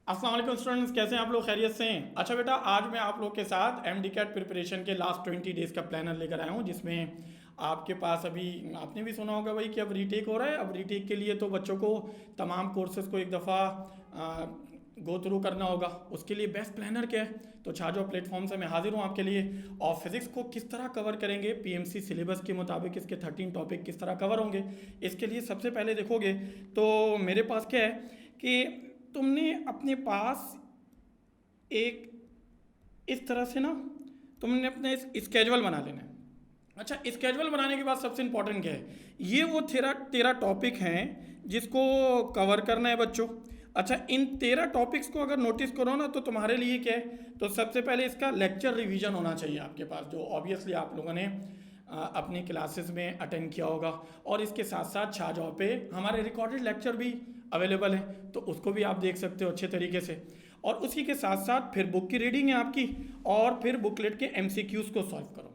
अस्सलाम वालेकुम स्टूडेंट्स, कैसे हैं आप लोग? खैरियत से हैं? अच्छा बेटा, आज मैं आप लोग के साथ एमडी कैट प्रिपरेशन के लास्ट 20 डेज़ का प्लानर लेकर आया हूँ, जिसमें आपके पास अभी आपने भी सुना होगा भाई कि अब रीटेक हो रहा है। अब रीटेक के लिए तो बच्चों को तमाम कोर्सेज़ को एक दफ़ा गो थ्रू करना होगा। उसके लिए बेस्ट प्लानर क्या है? तो छाजो प्लेटफॉर्म से मैं हाजिर हूँ आपके लिए। और फिज़िक्स को किस तरह कवर करेंगे, पीएमसी सिलेबस के मुताबिक इसके 13 टॉपिक किस तरह कवर होंगे, इसके लिए सबसे पहले देखोगे तो मेरे पास क्या है कि तुमने अपने पास एक इस तरह से ना तुमने अपने स्केजुअल बना लेना है। अच्छा, स्केजुअल बनाने के बाद सबसे इंपॉर्टेंट क्या है? ये वो तेरह तेरह टॉपिक हैं जिसको कवर करना है बच्चों। अच्छा, इन 13 टॉपिक्स को अगर नोटिस करो ना तो तुम्हारे लिए क्या है, तो सबसे पहले इसका लेक्चर रिवीजन होना चाहिए आपके पास, जो ऑब्वियसली आप लोगों ने अपनी क्लासेस में अटेंड किया होगा। और इसके साथ साथ छाजों पे हमारे रिकॉर्डेड लेक्चर भी अवेलेबल हैं, तो उसको भी आप देख सकते हो अच्छे तरीके से। और उसी के साथ साथ फिर बुक की रीडिंग है आपकी, और फिर बुकलेट के एमसीक्यूज़ को सॉल्व करो।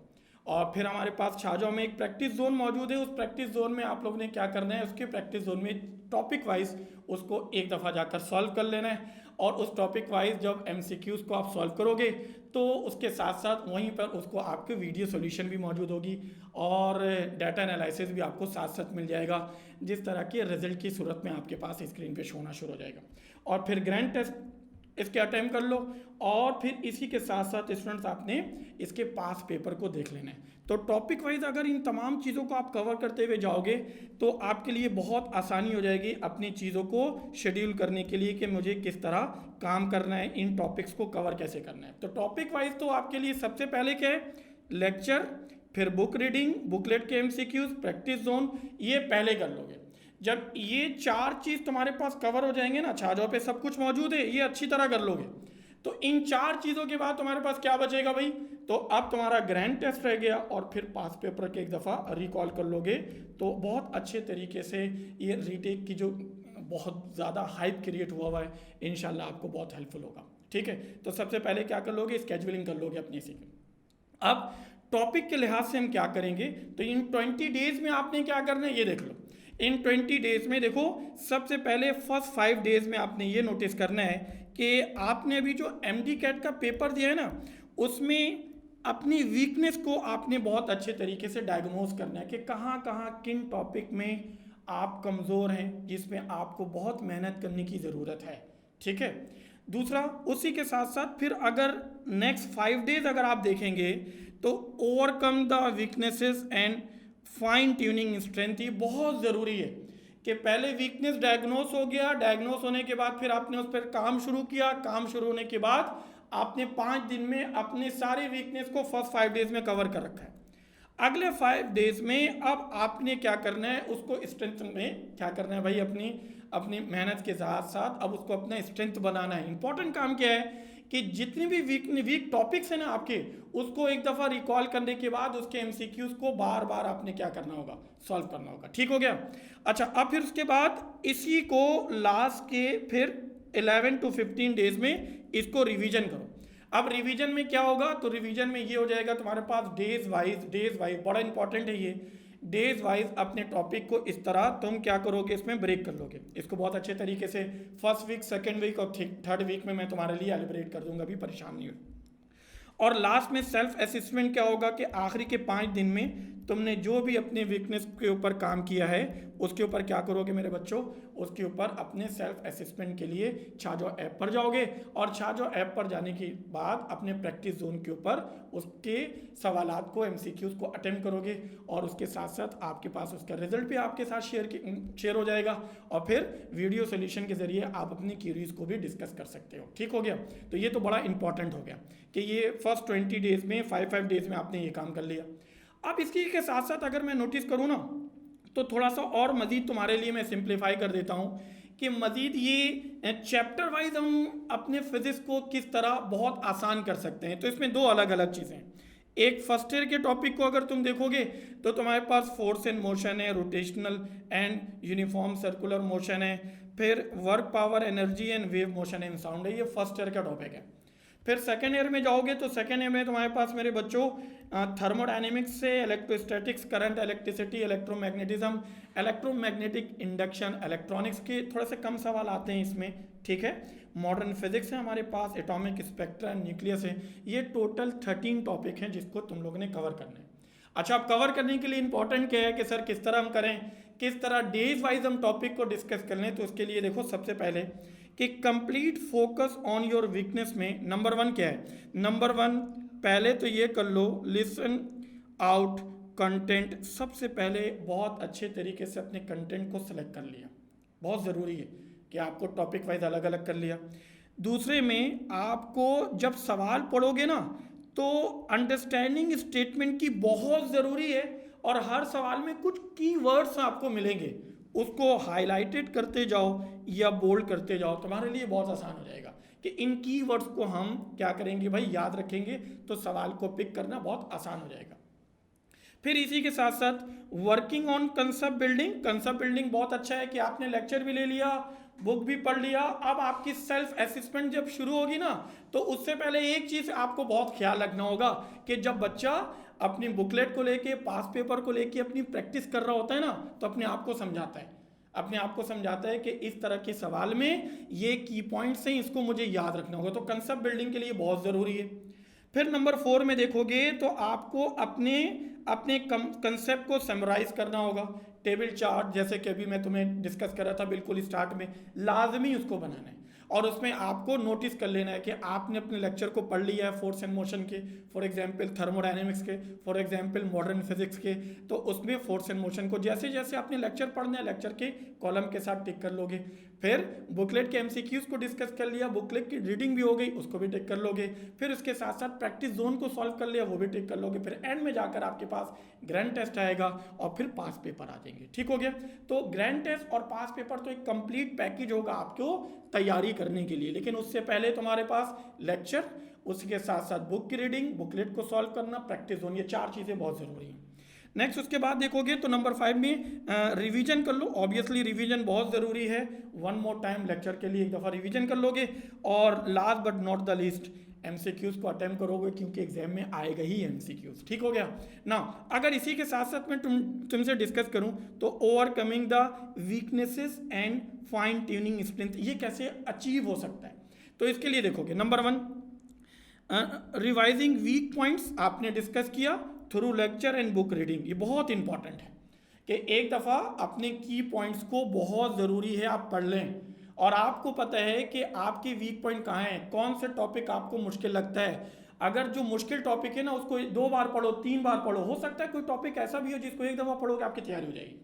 और फिर हमारे पास छाजों में एक प्रैक्टिस जोन मौजूद है। उस प्रैक्टिस जोन में आप लोग ने क्या करना है, उसके प्रैक्टिस जोन में टॉपिक वाइज उसको एक दफ़ा जाकर सॉल्व कर लेना है। और उस टॉपिक वाइज जब एमसीक्यूज़ को आप सॉल्व करोगे तो उसके साथ साथ वहीं पर उसको आपके वीडियो सॉल्यूशन भी मौजूद होगी, और डाटा एनालिसिस भी आपको साथ साथ मिल जाएगा, जिस तरह के रिजल्ट की सूरत में आपके पास स्क्रीन पे शो होना शुरू हो जाएगा। और फिर ग्रैंड टेस्ट इसके अटेम्प्ट कर लो, और फिर इसी के साथ साथ स्टूडेंट्स आपने इसके पास पेपर को देख लेना है। तो टॉपिक वाइज अगर इन तमाम चीज़ों को आप कवर करते हुए जाओगे तो आपके लिए बहुत आसानी हो जाएगी अपनी चीज़ों को शेड्यूल करने के लिए कि मुझे किस तरह काम करना है, इन टॉपिक्स को कवर कैसे करना है। तो टॉपिक वाइज तो आपके लिए सबसे पहले क्या है, लेक्चर, फिर बुक रीडिंग, बुकलेट के एमसीक्यूज, प्रैक्टिस जोन, ये पहले कर लोगे। जब ये चार चीज़ तुम्हारे पास कवर हो जाएंगे ना, छाजों पे सब कुछ मौजूद है, ये अच्छी तरह कर लोगे, तो इन चार चीज़ों के बाद तुम्हारे पास क्या बचेगा भाई? तो अब तुम्हारा ग्रैंड टेस्ट रह गया, और फिर पास पेपर के एक दफ़ा रिकॉल कर लोगे तो बहुत अच्छे तरीके से ये रीटेक की जो बहुत ज़्यादा हाइप क्रिएट हुआ है, इंशाल्लाह आपको बहुत हेल्पफुल होगा। ठीक है, तो सबसे पहले क्या कर लोगे, स्केजुअलिंग कर लोगे अपनी सी। अब टॉपिक के लिहाज से हम क्या करेंगे, तो इन 20 डेज में आपने क्या करना है ये देख लो। इन 20 डेज में देखो, सबसे पहले फर्स्ट 5 डेज में आपने ये नोटिस करना है कि आपने अभी जो एमडी कैट का पेपर दिया है ना, उसमें अपनी वीकनेस को आपने बहुत अच्छे तरीके से डायग्नोज करना है कि कहाँ कहाँ किन टॉपिक में आप कमज़ोर हैं, जिसमें आपको बहुत मेहनत करने की ज़रूरत है। ठीक है, दूसरा उसी के साथ साथ फिर अगर नेक्स्ट 5 डेज अगर आप देखेंगे तो overcome the weaknesses and fine tuning strength, ये बहुत ज़रूरी है कि पहले वीकनेस डायग्नोस हो गया, डायग्नोस होने के बाद फिर आपने उस पर काम शुरू किया, काम शुरू होने के बाद आपने 5 दिन में अपने सारे वीकनेस को फर्स्ट 5 डेज में कवर कर रखा है। अगले 5 डेज में अब आपने क्या करना है, उसको स्ट्रेंथ में क्या करना है भाई, अपनी अपनी मेहनत के साथ साथ अब उसको अपना स्ट्रेंथ बनाना है। इंपॉर्टेंट काम क्या है कि जितनी भी वीक टॉपिक्स हैं ना आपके, उसको एक दफ़ा रिकॉल करने के बाद उसके एमसीक्यूज को बार बार आपने क्या करना होगा, सॉल्व करना होगा। ठीक हो गया। अच्छा, अब फिर उसके बाद इसी को लास्ट के फिर 11 to 15 डेज में इसको रिवीजन करो। अब रिवीजन में क्या होगा, तो रिवीजन में ये हो जाएगा तुम्हारे पास डेज वाइज बड़ा इंपॉर्टेंट है ये, डेज वाइज अपने टॉपिक को इस तरह तुम क्या करोगे, इसमें ब्रेक कर लोगे इसको बहुत अच्छे तरीके से। फर्स्ट वीक, सेकंड वीक और थर्ड वीक में मैं तुम्हारे लिए एलिब्रेट कर दूंगा, अभी परेशान नहीं हो। और लास्ट में सेल्फ असेसमेंट क्या होगा कि आखिरी के 5 दिन में तुमने जो भी अपने वीकनेस के ऊपर काम किया है उसके ऊपर क्या करोगे मेरे बच्चों, उसके ऊपर अपने सेल्फ असेसमेंट के लिए छाजो ऐप पर जाओगे, और छाजो ऐप पर जाने के बाद अपने प्रैक्टिस जोन के ऊपर उसके सवालात को, एमसीक्यूज को अटेम्प्ट करोगे, और उसके साथ साथ आपके पास उसका रिजल्ट भी आपके साथ शेयर हो जाएगा, और फिर वीडियो सोल्यूशन के जरिए आप अपनी क्यूरीज को भी डिस्कस कर सकते हो। ठीक हो गया। तो ये तो बड़ा इंपॉर्टेंट हो गया कि ये फर्स्ट 20 डेज में 5 डेज में आपने ये काम कर लिया। अब इसकी के साथ साथ अगर मैं नोटिस करूँ ना, तो थोड़ा सा और मज़ीद तुम्हारे लिए मैं सिंप्लीफाई कर देता हूँ कि मज़ीद ये चैप्टर वाइज हम अपने फिजिक्स को किस तरह बहुत आसान कर सकते हैं। तो इसमें दो अलग अलग चीज़ें हैं। एक फर्स्ट ईयर के टॉपिक को अगर तुम देखोगे तो तुम्हारे पास फोर्स एंड मोशन है, rotational and uniform circular motion है, फिर work power, energy and wave motion and sound है। ये फर्स्ट ईयर का टॉपिक है। फिर सेकेंड ईयर में जाओगे तो सेकेंड ईयर में तुम्हारे पास मेरे बच्चों थर्मोडाइनमिक्स से electrostatics, current, electricity, electromagnetism, electromagnetic induction, electronics के थोड़े से कम सवाल आते हैं इसमें, ठीक है। मॉडर्न फिजिक्स है हमारे पास, एटॉमिक स्पेक्ट्रा, न्यूक्लियस है। ये टोटल 13 टॉपिक हैं जिसको तुम लोगों ने कवर करना है। अच्छा, अब कवर करने के लिए इंपॉर्टेंट क्या है कि सर किस तरह हम करें, किस तरह डेज वाइज हम टॉपिक को डिस्कस कर लें। तो उसके लिए देखो सबसे पहले कि complete focus on your weakness में नंबर 1 क्या है। नंबर 1 पहले तो ये कर लो, लिसन आउट कंटेंट। सबसे पहले बहुत अच्छे तरीके से अपने कंटेंट को सिलेक्ट कर लिया, बहुत ज़रूरी है कि आपको टॉपिक वाइज अलग अलग कर लिया। दूसरे में आपको जब सवाल पढ़ोगे ना तो अंडरस्टैंडिंग स्टेटमेंट की बहुत ज़रूरी है, और हर सवाल में कुछ कीवर्ड्स आपको मिलेंगे, उसको हाईलाइटेड करते जाओ या बोल्ड करते जाओ, तुम्हारे लिए बहुत आसान हो जाएगा कि इन कीवर्ड्स को हम क्या करेंगे भाई, याद रखेंगे तो सवाल को पिक करना बहुत आसान हो जाएगा। फिर इसी के साथ साथ working on concept building. Concept building बहुत अच्छा है कि आपने लेक्चर भी ले लिया, बुक भी पढ़ लिया। अब आपकी सेल्फ असेसमेंट जब शुरू होगी ना, तो उससे पहले एक चीज़ आपको बहुत ख्याल रखना होगा कि जब बच्चा अपनी बुकलेट को लेके, पास पेपर को लेके अपनी प्रैक्टिस कर रहा होता है ना, तो अपने आप को समझाता है, अपने आप को समझाता है कि इस तरह के सवाल में ये की पॉइंट्स हैं, इसको मुझे याद रखना होगा। तो कंसेप्ट बिल्डिंग के लिए बहुत ज़रूरी है। फिर नंबर 4 में देखोगे तो आपको अपने अपने कंसेप्ट को समराइज करना होगा। टेबल चार्ट जैसे कि अभी मैं तुम्हें डिस्कस कर रहा था बिल्कुल स्टार्ट में, लाजमी उसको बनाना है, और उसमें आपको नोटिस कर लेना है कि आपने अपने लेक्चर को पढ़ लिया है फोर्स एंड मोशन के, फॉर एग्जांपल थर्मोडायनेमिक्स के, फॉर एग्जांपल मॉडर्न फिजिक्स के। तो उसमें फोर्स एंड मोशन को जैसे जैसे आपने लेक्चर पढ़ना है, लेक्चर के कॉलम के साथ टिक कर लोगे। फिर बुकलेट के एमसीक्यूज को डिस्कस कर लिया, बुकलेट की रीडिंग भी हो गई, उसको भी टिक कर लोगे। फिर उसके साथ साथ प्रैक्टिस जोन को सॉल्व कर लिया, वो भी टिक कर लोगे। फिर एंड में जाकर आपके पास ग्रैंड टेस्ट आएगा और फिर पास पेपर आ जाएंगे। ठीक हो गया। तो ग्रैंड टेस्ट और पास पेपर तो एक कंप्लीट पैकेज होगा आपको तैयारी करने के लिए, लेकिन उससे पहले तुम्हारे पास लेक्चर, उसके साथ साथ बुक की रीडिंग, बुकलेट को सॉल्व करना, प्रैक्टिस जोन, ये 4 चीज़ें बहुत ज़रूरी हैं। नेक्स्ट उसके बाद देखोगे तो नंबर 5 में रिवीजन कर लो। ऑब्वियसली रिवीजन बहुत ज़रूरी है, 1 मोर टाइम लेक्चर के लिए एक दफ़ा रिवीजन कर लोगे। और last but not the least MCQs को अटेम्प्ट करोगे, क्योंकि एग्जाम में आएगा ही एमसीक्यूज। ठीक हो गया ना। अगर इसी के साथ साथ मैं तुमसे डिस्कस करूं तो overcoming the weaknesses and fine tuning strength, ये कैसे अचीव हो सकता है। तो इसके लिए देखोगे नंबर 1 रिवाइजिंग वीक पॉइंट्स आपने डिस्कस किया through lecture and book reading. ये बहुत इंपॉर्टेंट है कि एक दफ़ा अपने की पॉइंट्स को बहुत ज़रूरी है आप पढ़ लें, और आपको पता है कि आपके वीक पॉइंट कहाँ हैं, कौन से टॉपिक आपको मुश्किल लगता है। अगर जो मुश्किल टॉपिक है ना उसको 2 बार पढ़ो, 3 बार पढ़ो, हो सकता है कोई टॉपिक ऐसा भी हो जिसको एक दफ़ा पढ़ोगे आपकी तैयारी हो जाएगी।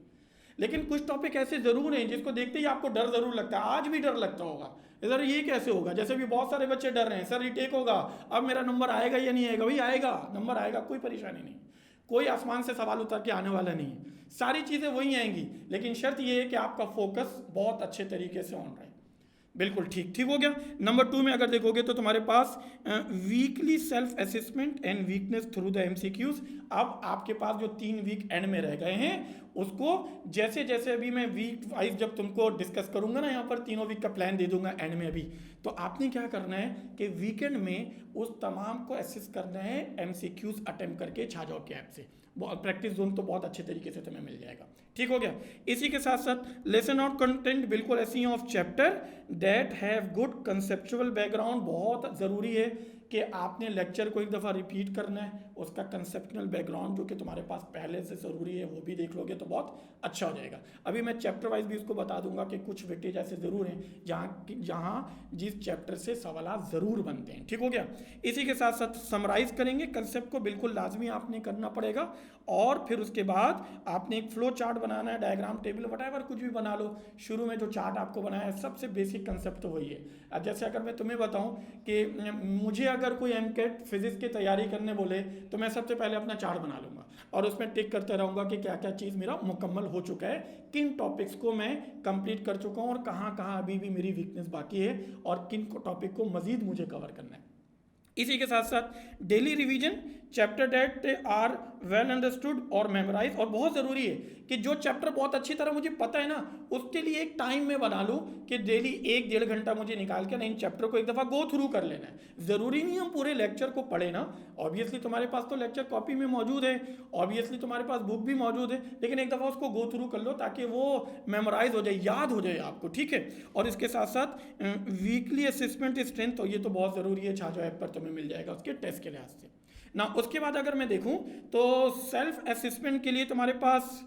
लेकिन कुछ टॉपिक ऐसे ज़रूर हैं जिसको देखते ही आपको डर ज़रूर लगता है, आज भी डर लगता होगा, सर ये कैसे होगा। जैसे भी बहुत सारे बच्चे डर रहे हैं, सर रीटेक होगा, अब मेरा नंबर आएगा या नहीं आएगा। भाई आएगा, नंबर आएगा, कोई परेशानी नहीं, कोई आसमान से सवाल उतर के आने वाला नहीं है, सारी चीज़ें वही आएंगी, लेकिन शर्त ये है कि आपका फोकस बहुत अच्छे तरीके से ऑन रहे। बिल्कुल ठीक हो गया। नंबर 2 में अगर देखोगे तो तुम्हारे पास weekly self assessment and weakness through the MCQs. अब आपके पास जो 3 वीक एंड में रह गए हैं, उसको जैसे जैसे अभी मैं वीक वाइज जब तुमको डिस्कस करूंगा ना, यहाँ पर तीनों वीक का प्लान दे दूंगा एंड में अभी, तो आपने क्या करना है कि वीकेंड में उस तमाम को एसेस करना है, एमसीक्यूज अटेम्प्ट करके छा जाओ के ऐप से। प्रैक्टिस जोन तो बहुत अच्छे तरीके से तुम्हें मिल जाएगा। ठीक हो गया। इसी के साथ साथ लेसन आउट कंटेंट बिल्कुल ऐसी of chapter that have good conceptual background. बहुत ज़रूरी है कि आपने लेक्चर को एक दफ़ा रिपीट करना है, उसका कंसेप्चुअल बैकग्राउंड जो कि तुम्हारे पास पहले से ज़रूरी है वो भी देख लोगे तो बहुत अच्छा हो जाएगा। अभी मैं चैप्टर वाइज भी उसको बता दूंगा कि कुछ वेटेज ऐसे ज़रूर हैं जहाँ जिस चैप्टर से सवाल ज़रूर बनते हैं। ठीक हो गया। इसी के साथ साथ समराइज करेंगे, कंसेप्ट को बिल्कुल लाजमी आपने करना पड़ेगा, और फिर उसके बाद आपने एक फ्लो चार्ट बनाना है, डायग्राम, टेबल, वटएवर कुछ भी बना लो। शुरू में जो चार्ट आपको बनाया है सबसे बेसिक कंसेप्ट तो वही है। अब जैसे अगर मैं तुम्हें बताऊं कि मुझे अगर कोई एमकेट फिजिक्स की तैयारी करने बोले तो मैं सबसे पहले अपना चार्ट बना लूँगा और उसमें टिक करते रहूँगा कि क्या क्या चीज़ मेरा मुकम्मल हो चुका है, किन टॉपिक्स को मैं कंप्लीट कर चुका हूँ और कहाँ कहाँ अभी भी मेरी वीकनेस बाकी है और किन टॉपिक को मज़ीद मुझे कवर करना है। इसी के साथ साथ daily revision chapter that are well understood और मेमोराइज। और बहुत ज़रूरी है कि जो चैप्टर बहुत अच्छी तरह मुझे पता है ना, उसके लिए एक टाइम में बना लूँ कि डेली 1-1.5 घंटा मुझे निकाल के ना इन चैप्टर को एक दफ़ा गो थ्रू कर लेना है। ज़रूरी नहीं हम पूरे लेक्चर को पढ़े ना, ऑब्वियसली तुम्हारे पास तो लेक्चर कॉपी में मौजूद है, ऑब्वियसली तुम्हारे पास बुक भी मौजूद है, लेकिन एक दफ़ा उसको गो थ्रू कर लो ताकि वो मेमोराइज हो जाए, याद हो जाए आपको, ठीक है। और इसके साथ साथ वीकली असेसमेंट स्ट्रेंथ, तो ये तो बहुत ज़रूरी है, छाजो ऐप पर तुम्हें मिल जाएगा उसके टेस्ट के लिहाज से ना। उसके बाद अगर मैं देखूं तो सेल्फ असेसमेंट के लिए तुम्हारे पास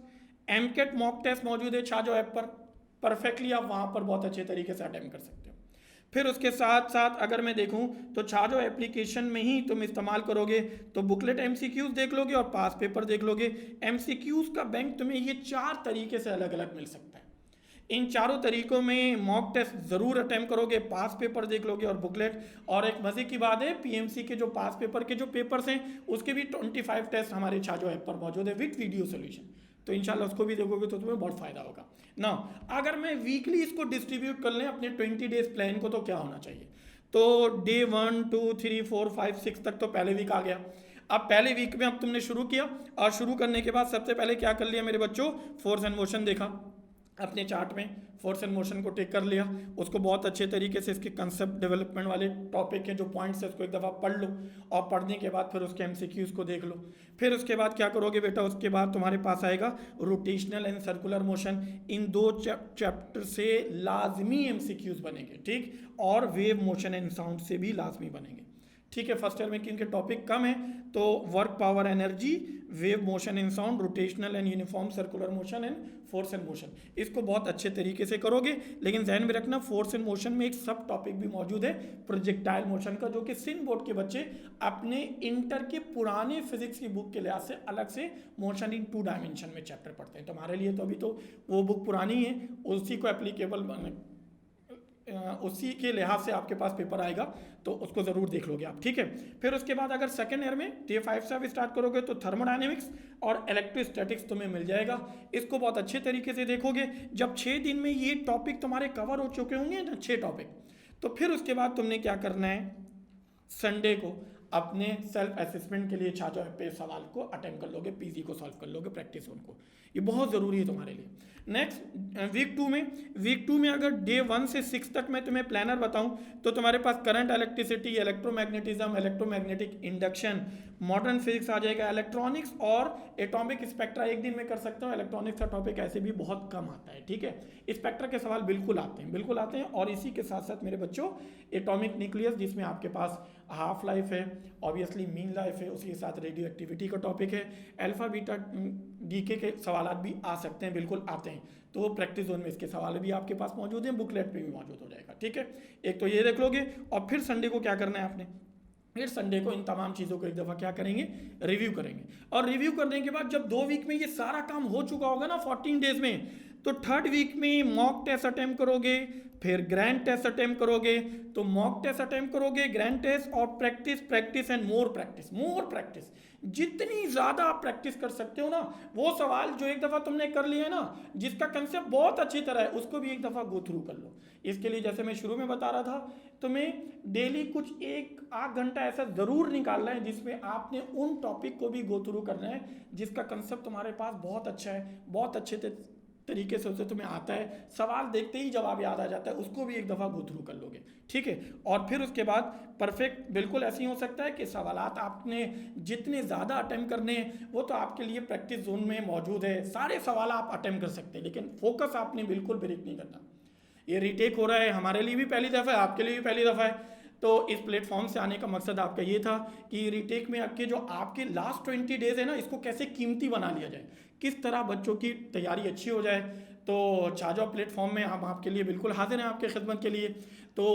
एमकेट मॉक टेस्ट मौजूद है छाजो ऐप पर, परफेक्टली आप वहां पर बहुत अच्छे तरीके से अटेम्प्ट कर सकते हो। फिर उसके साथ साथ अगर मैं देखूं तो छाजो एप्लीकेशन में ही तुम इस्तेमाल करोगे तो बुकलेट एमसीक्यूज देख लोगे और पास पेपर देख लोगे। एमसीक्यूज का बैंक तुम्हें ये 4 तरीके से अलग अलग मिल सकता है। इन चारों तरीकों में मॉक टेस्ट ज़रूर अटेम्प्ट करोगे, पास पेपर देख लोगे और बुकलेट। और एक मज़े की बात है, पीएमसी के जो पास पेपर के जो पेपर्स हैं उसके भी 25 टेस्ट हमारे छाजो ऐप पर मौजूद है विथ वीडियो सोल्यूशन, तो इंशाल्लाह उसको भी देखोगे तो तुम्हें बहुत फ़ायदा होगा ना। अगर मैं वीकली इसको डिस्ट्रीब्यूट कर लें अपने 20 डेज प्लान को, तो क्या होना चाहिए, तो डे 1 2 3 4 5 6 तक तो पहले वीक आ गया। अब पहले वीक में अब तुमने शुरू किया, और शुरू करने के बाद सबसे पहले क्या कर लिया मेरे बच्चों, फोर्स एंड मोशन देखा अपने चार्ट में, फोर्स एंड मोशन को टेक कर लिया, उसको बहुत अच्छे तरीके से इसके कंसेप्ट डेवलपमेंट वाले टॉपिक के जो पॉइंट्स है उसको एक दफ़ा पढ़ लो, और पढ़ने के बाद फिर उसके एमसीक्यूज को देख लो। फिर उसके बाद क्या करोगे बेटा, उसके बाद तुम्हारे पास आएगा rotational and circular motion. In 2 chapter से लाजमी एमसीक्यूज बनेंगे, ठीक, और वेव मोशन एंड साउंड से भी लाजमी बनेंगे, ठीक है। फर्स्ट ईयर में क्योंकि टॉपिक कम है तो work power energy, wave motion and sound, rotational and uniform circular motion and force and motion, इसको बहुत अच्छे तरीके से करोगे। लेकिन ध्यान में रखना फोर्स एंड मोशन में एक सब टॉपिक भी मौजूद है प्रोजेक्टाइल मोशन का, जो कि सिन बोर्ड के बच्चे अपने इंटर के पुराने फिजिक्स की बुक के लिहाज से अलग से मोशन इन 2 डायमेंशन में चैप्टर पढ़ते हैं। तो हमारे लिए तो अभी तो वो बुक पुरानी है, उसी को एप्लीकेबल उसी के लिहाज से आपके पास पेपर आएगा, तो उसको ज़रूर देख लोगे आप, ठीक है। फिर उसके बाद अगर सेकेंड ईयर में डे 5 से आप स्टार्ट करोगे तो थर्मोडायनेमिक्स और इलेक्ट्रोस्टैटिक्स तुम्हें मिल जाएगा, इसको बहुत अच्छे तरीके से देखोगे। जब 6 दिन में ये टॉपिक तुम्हारे कवर हो चुके होंगे ना, 6 टॉपिक, तो फिर उसके बाद तुमने क्या करना है, संडे को अपने सेल्फ असेसमेंट के लिए छाजो ऐप पे सवाल को अटेम्प्ट कर लोगे, पीजी को सॉल्व कर लोगे, प्रैक्टिस उनको, ये बहुत ज़रूरी है तुम्हारे लिए। नेक्स्ट वीक 2 में अगर डे 1 से 6 तक मैं तुम्हें प्लानर बताऊं तो तुम्हारे पास current, electricity, electromagnetism, electromagnetic induction, modern physics आ जाएगा, इलेक्ट्रॉनिक्स और एटॉमिक स्पेक्ट्रा एक दिन में कर सकता हूँ। इलेक्ट्रॉनिक्स का टॉपिक ऐसे भी बहुत कम आता है, ठीक है। स्पेक्ट्रा के सवाल बिल्कुल आते हैं। और इसी के साथ साथ मेरे बच्चों एटॉमिक न्यूक्लियस, जिसमें आपके पास हाफ लाइफ है, ऑब्वियसली मीन लाइफ है, उसके साथ रेडियो एक्टिविटी का टॉपिक है, अल्फा बीटा डीके के सवाल भी आ सकते हैं, बिल्कुल आते हैं, तो वो प्रैक्टिस जोन में इसके सवाल भी आपके पास मौजूद हैं, बुकलेट पे भी मौजूद हो जाएगा, ठीक है। एक तो ये देख लोगे, और फिर संडे को क्या करना है आपने, फिर संडे को इन तमाम चीज़ों को एक दफ़ा क्या करेंगे, रिव्यू करेंगे। और रिव्यू करने के बाद जब 2 वीक में ये सारा काम हो चुका होगा ना 14 डेज में, तो 3rd वीक में मॉक टेस्ट अटेम्प्ट करोगे, फिर ग्रैंड टेस्ट अटेम्प्ट करोगे। तो मॉक टेस्ट अटेम्प्ट करोगे, ग्रैंड टेस्ट, और प्रैक्टिस एंड मोर प्रैक्टिस। जितनी ज़्यादा आप प्रैक्टिस कर सकते हो ना, वो सवाल जो एक दफ़ा तुमने कर लिया है ना, जिसका कंसेप्ट बहुत अच्छी तरह है, उसको भी एक दफ़ा गो थ्रू कर लो। इसके लिए जैसे मैं शुरू में बता रहा था, तुम्हें डेली कुछ 1-8 घंटा ऐसा ज़रूर निकालना है जिसमें आपने उन टॉपिक को भी गो थ्रू करना है जिसका कंसेप्ट तुम्हारे पास बहुत अच्छा है, बहुत अच्छे तरीके से उसे तुम्हें आता है, सवाल देखते ही जवाब याद आ जाता है, उसको भी एक दफ़ा गो थ्रू कर लोगे, ठीक है। और फिर उसके बाद परफेक्ट बिल्कुल ऐसे ही हो सकता है कि सवालात आपने जितने ज़्यादा अटेम्प्ट करने हैं वो तो आपके लिए प्रैक्टिस जोन में मौजूद है, सारे सवाल आप अटेम्प्ट कर सकते हैं, लेकिन फोकस आपने बिल्कुल ब्रेक नहीं करना। ये रीटेक हो रहा है, हमारे लिए भी पहली दफ़ा है, आपके लिए भी पहली दफ़ा है, तो इस प्लेटफॉर्म से आने का मकसद आपका ये था कि रीटेक में आपके जो आपके लास्ट 20 डेज है ना, इसको कैसे कीमती बना लिया जाए, किस तरह बच्चों की तैयारी अच्छी हो जाए। तो छाजो प्लेटफॉर्म में हम आपके लिए बिल्कुल हाजिर हैं, आपके खिदमत के लिए। तो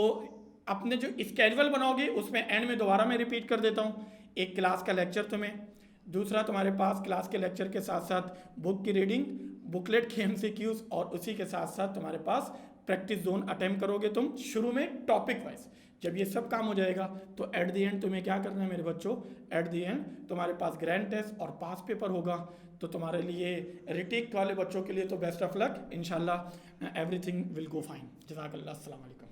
अपने जो स्केड्यूल बनाओगे उसमें एंड में दोबारा मैं रिपीट कर देता हूँ, एक क्लास का लेक्चर तुम्हें, दूसरा तुम्हारे पास क्लास के लेक्चर के साथ साथ बुक की रीडिंग, बुकलेट के एमसीक्यूज, और उसी के साथ साथ तुम्हारे पास प्रैक्टिस जोन अटेम्प्ट करोगे तुम शुरू में टॉपिक वाइज। जब ये सब काम हो जाएगा तो एट द एंड तुम्हें क्या करना है मेरे बच्चों, एट द एंड तुम्हारे पास ग्रैंड टेस्ट और पास पेपर होगा। तो तुम्हारे लिए रिटेक वाले बच्चों के लिए तो बेस्ट ऑफ लक, इंशाल्लाह एवरीथिंग विल गो फाइन। जज़ाकल्लाह, अस्सलाम वालेकुम।